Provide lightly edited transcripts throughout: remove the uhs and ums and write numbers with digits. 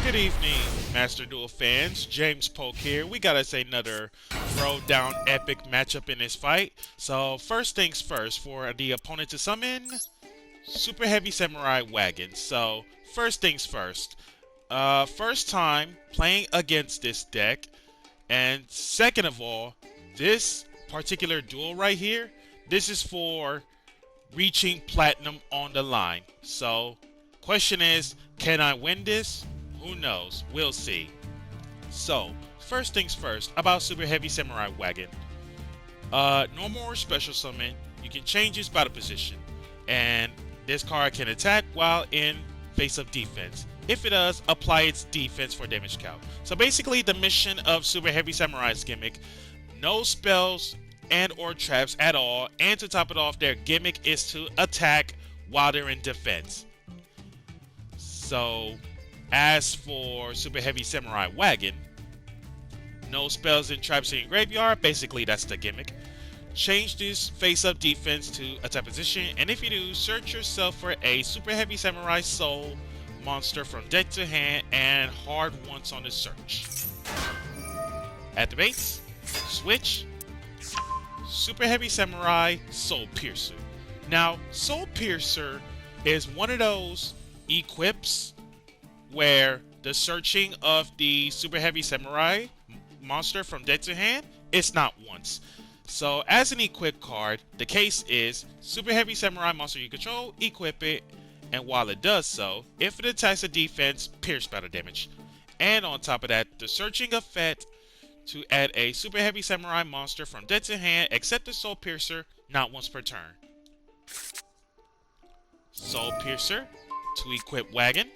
Good evening, Master Duel fans. James Polk here. We got us another throwdown epic matchup in this fight. So first things first, for the opponent to summon Superheavy Samurai Wagon. So first things first. First time playing against this deck. And second of all, this particular duel right here, this is for reaching platinum on the line. So question is, can I win this? Who knows? We'll see. So, first things first, about Superheavy Samurai Wagon. Normal or special summon, you can change its battle position. And this card can attack while in face-up defense. If it does, apply its defense for damage count. So basically, the mission of Superheavy Samurai's gimmick, no spells and or traps at all. And to top it off, their gimmick is to attack while they're in defense. So, as for Superheavy Samurai Wagon, no spells and traps in your graveyard. Basically, that's the gimmick. Change this face-up defense to attack position, and if you do, search yourself for a Superheavy Samurai Soul monster from deck to hand and hard once on the search. At the base, switch Superheavy Samurai Soul Piercer. Now, Soul Piercer is one of those equips where the searching of the Superheavy Samurai monster from deck to hand, it's not once. So as an equip card, the case is Superheavy Samurai monster you control, equip it, and while it does so, if it attacks a defense, pierce battle damage. And on top of that, the searching effect to add a Superheavy Samurai monster from deck to hand, except the Soul Piercer, not once per turn. Soul Piercer to equip Wagon.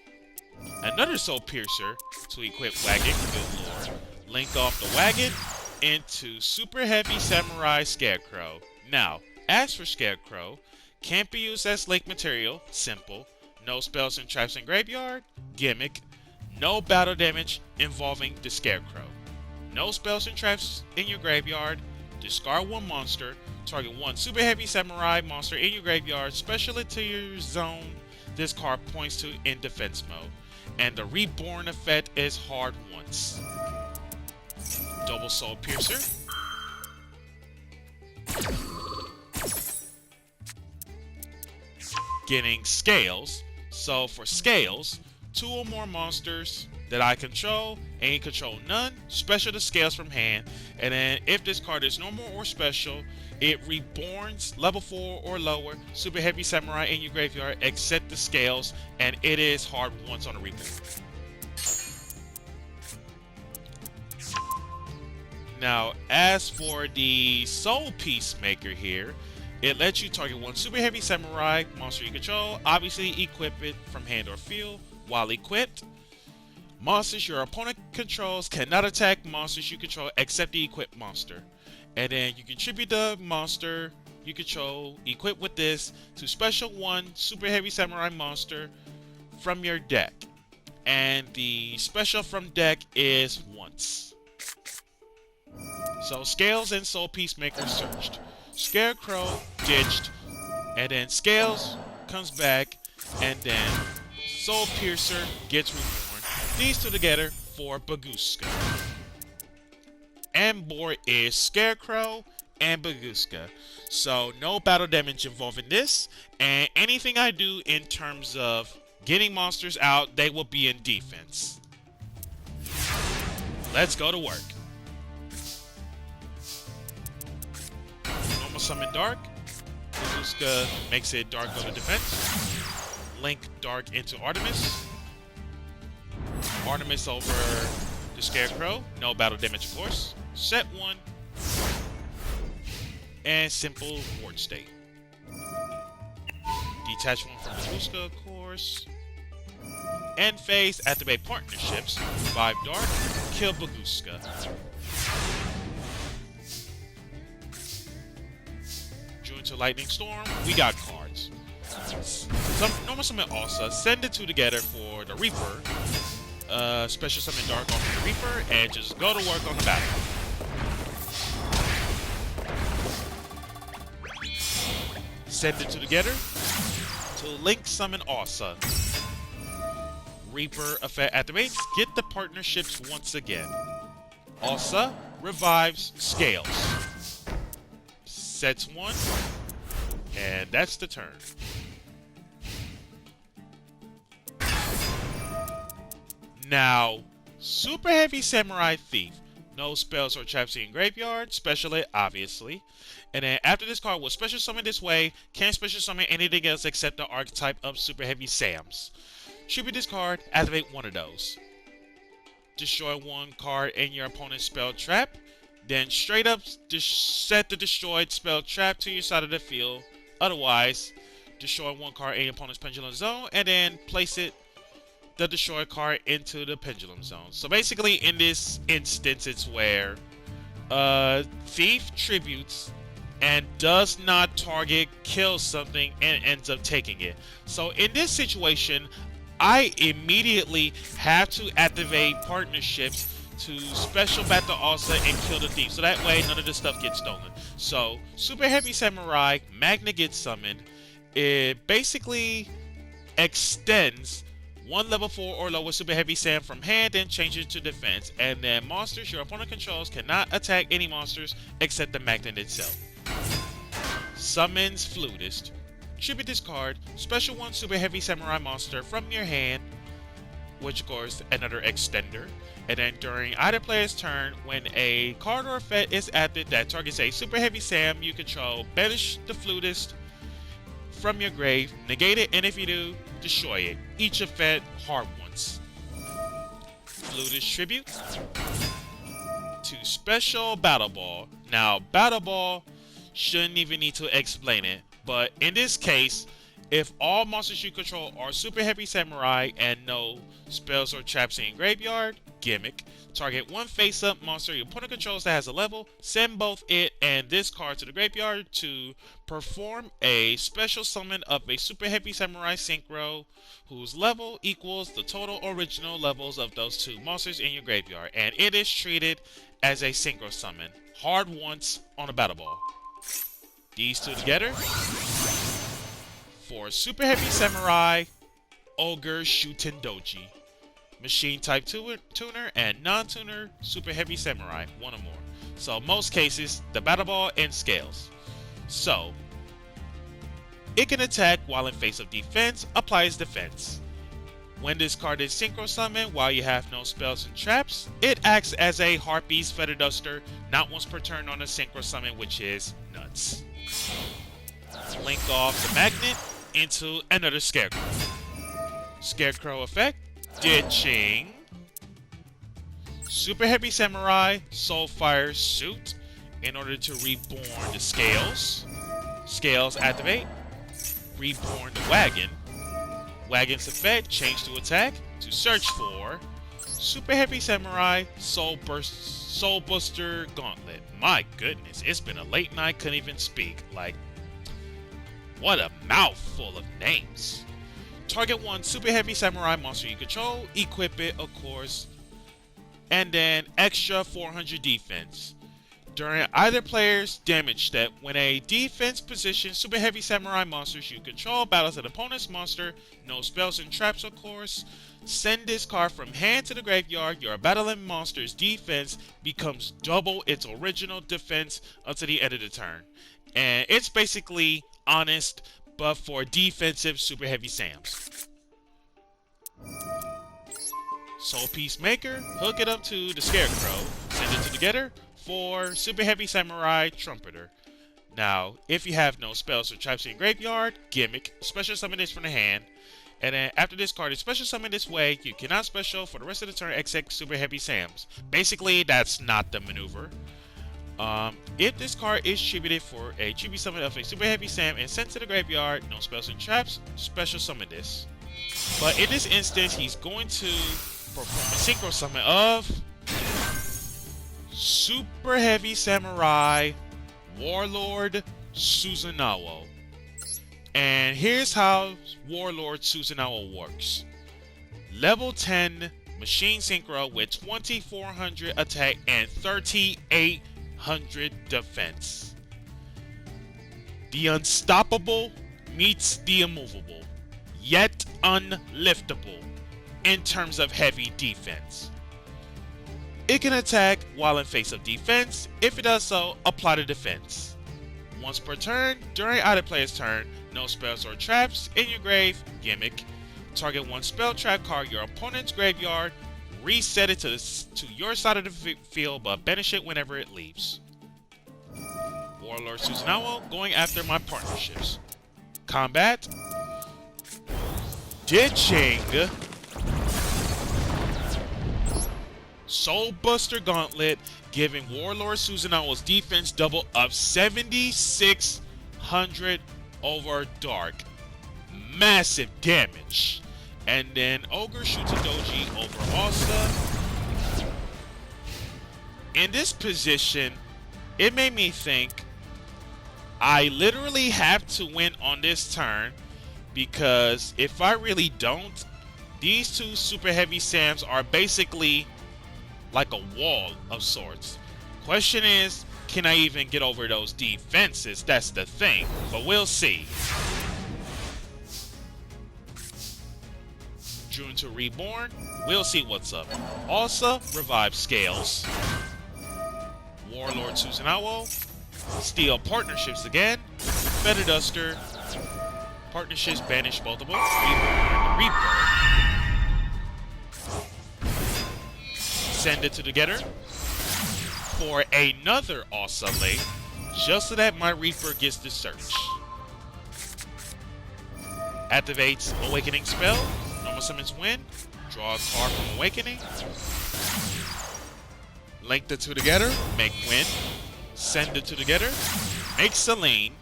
Another Soul Piercer to equip Wagon. Good lord. Link off the Wagon into Superheavy Samurai Scarecrow. Now, as for Scarecrow, can't be used as link material. Simple. No spells and traps in graveyard. Gimmick. No battle damage involving the Scarecrow. No spells and traps in your graveyard. Discard one monster. Target one Superheavy Samurai monster in your graveyard. Special it to your zone this card points to in defense mode. And the reborn effect is hard once. Double Soul Piercer. Getting scales. So for scales, two or more monsters that I control and you control none, special the scales from hand. And then if this card is normal or special, it reborns level 4 or lower Superheavy Samurai in your graveyard, except the scales, and it is hard once on a reborn. Now, as for the Soul Peacemaker here, it lets you target one Superheavy Samurai monster you control, obviously equip it from hand or field. While equipped, monsters your opponent controls cannot attack monsters you control except the equipped monster. And then you contribute the monster you control, equip with this, to special one Superheavy Samurai monster from your deck. And the special from deck is once. So Scales and Soul Peacemaker searched. Scarecrow ditched. And then Scales comes back. And then Soul Piercer gets reborn. These two together for Baguska. And board is Scarecrow and Baguska. So no battle damage involved in this. And anything I do in terms of getting monsters out, they will be in defense. Let's go to work. Normal summon Dark. Baguska makes it Dark go to defense. Link Dark into Artemis. Artemis over the Scarecrow. No battle damage, of course. Set one. And simple ward state. Detach one from Baguska, of course. End phase, activate partnerships. Revive Dark. Kill Baguska. Join to Lightning Storm. We got cards. Normal summon Asa. Send the two together for the Reaper. Special summon Dark on the Reaper. And just go to work on the battle. Send the two together to link summon Asa. Reaper effect activates. Get the partnerships once again. Also, revives scales. Sets 1. And that's the turn. Now, Superheavy Samurai Thief. No spells or traps in graveyard. Special it, obviously. And then after this card will special summon this way. Can't special summon anything else except the archetype of Superheavy Sams. Tribute this card. Activate one of those. Destroy one card in your opponent's spell trap. Then straight up set the destroyed spell trap to your side of the field. Otherwise, destroy one card in your opponent's pendulum zone. And then place it, the destroy card, into the pendulum zone. So basically in this instance it's where Thief tributes and does not target, kills something, and ends up taking it. So in this situation, I immediately have to activate partnerships to special battle Asa and kill the thief. So that way none of this stuff gets stolen. So Superheavy Samurai, Magna gets summoned. It basically extends one level 4 or lower Superheavy Sam from hand and changes to defense. And then monsters your opponent controls cannot attack any monsters except the magnet itself. Summons Flutist. Tribute this card. Special one Superheavy Samurai monster from your hand, which of course another extender. And then during either player's turn, when a card or effect is active that targets a Superheavy Sam you control, banish the Flutist from your grave, negate it, and if you do, destroy it. Each effect hard once. Flutist Tribute to special Battle Ball. Now, Battle Ball shouldn't even need to explain it, but in this case, if all monsters you control are Superheavy Samurai and no spells or traps in graveyard, gimmick. Target one face-up monster your opponent controls that has a level, send both it and this card to the graveyard to perform a special summon of a Superheavy Samurai Synchro whose level equals the total original levels of those two monsters in your graveyard, and it is treated as a Synchro summon. Hard once on a Battle Ball. These two together for Superheavy Samurai Ogre Shutendoji. Machine type tuner and non-tuner Superheavy Samurai, one or more. So most cases, the Battle Ball and scales. So it can attack while in face of defense, applies defense. When this card is Synchro Summon while you have no spells and traps, it acts as a Harpy's Feather Duster, not once per turn on a Synchro Summon, which is nuts. Link off the magnet into another Scarecrow. Scarecrow effect. Ditching Superheavy Samurai Soulfire Suit in order to reborn the scales. Scales activate. Reborn the wagon. Wagon's effect change to attack to search for Superheavy Samurai Soul Buster Gauntlet. My goodness, it's been a late night, couldn't even speak. Like, what a mouthful of names. Target one Superheavy Samurai monster you control, equip it, of course, and then extra 400 defense. During either player's damage step, when a defense position Superheavy Samurai monsters you control battles an opponent's monster, no spells and traps of course, send this card from hand to the graveyard. Your battling monster's defense becomes double its original defense until the end of the turn. And it's basically honest, but for defensive Superheavy Sams. Soul Peacemaker, hook it up to the Scarecrow, send it together for Superheavy Samurai Trumpeter. Now, if you have no spells or traps in your graveyard, gimmick, special summon this from the hand, and then after this card is special summoned this way, you cannot special for the rest of the turn except Superheavy Sams. Basically, that's not the maneuver. If this card is tributed for a tribute summon of a Superheavy Sam and sent to the graveyard, no spells and traps, special summon this. But in this instance, he's going to perform a Synchro Summon of Superheavy Samurai Warlord Susanoo. And here's how Warlord Susanoo works. Level 10 Machine Synchro with 2400 attack and 3800 defense. The unstoppable meets the immovable, yet unliftable. in terms of heavy defense. It can attack while in face of defense. If it does so, apply the defense. Once per turn, during either player's turn, no spells or traps in your grave, gimmick. Target one spell trap card your opponent's graveyard, reset it to your side of the field, but banish it whenever it leaves. Warlord Susanoo going after my partnerships. Combat. Ditching. Soulbuster Gauntlet, giving Warlord Susanoo's defense double of 7,600 over Dark. Massive damage. And then Ogre shoots a Doji over Asa. In this position, it made me think I literally have to win on this turn, because if I really don't, these two Super Heavy Sams are basically like a wall of sorts. Question is, can I even get over those defenses? That's the thing, but we'll see. Drew into Reborn, we'll see what's up. Also, revive Scales. Warlord Susanoo, steal partnerships again. Feather Duster, partnerships banish both of them. Reborn. Send it together for another awesome link, just so that my Reaper gets the search. Activates Awakening spell. Normal summons win. Draw a card from Awakening. Link the two together. Make win. Send the two together. Make Selene.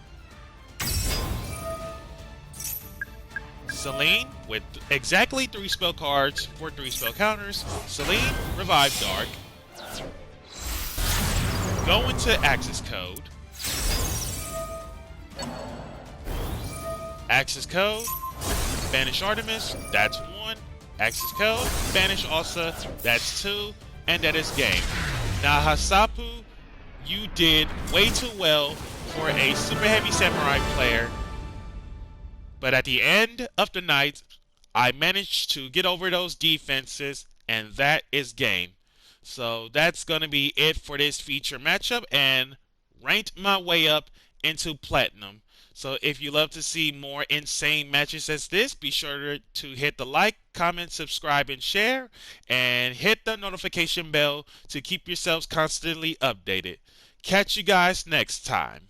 Selene with exactly 3 spell cards for 3 spell counters. Selene, revive Dark. Go into Access Code. Access Code. Banish Artemis. That's 1. Access Code. Banish Asa. That's 2. And that is game. Now Hasapu, you did way too well for a Super Heavy Samurai player. But at the end of the night, I managed to get over those defenses, and that is game. So that's going to be it for this feature matchup, and ranked my way up into Platinum. So if you love to see more insane matches as this, be sure to hit the like, comment, subscribe, and share, and hit the notification bell to keep yourselves constantly updated. Catch you guys next time.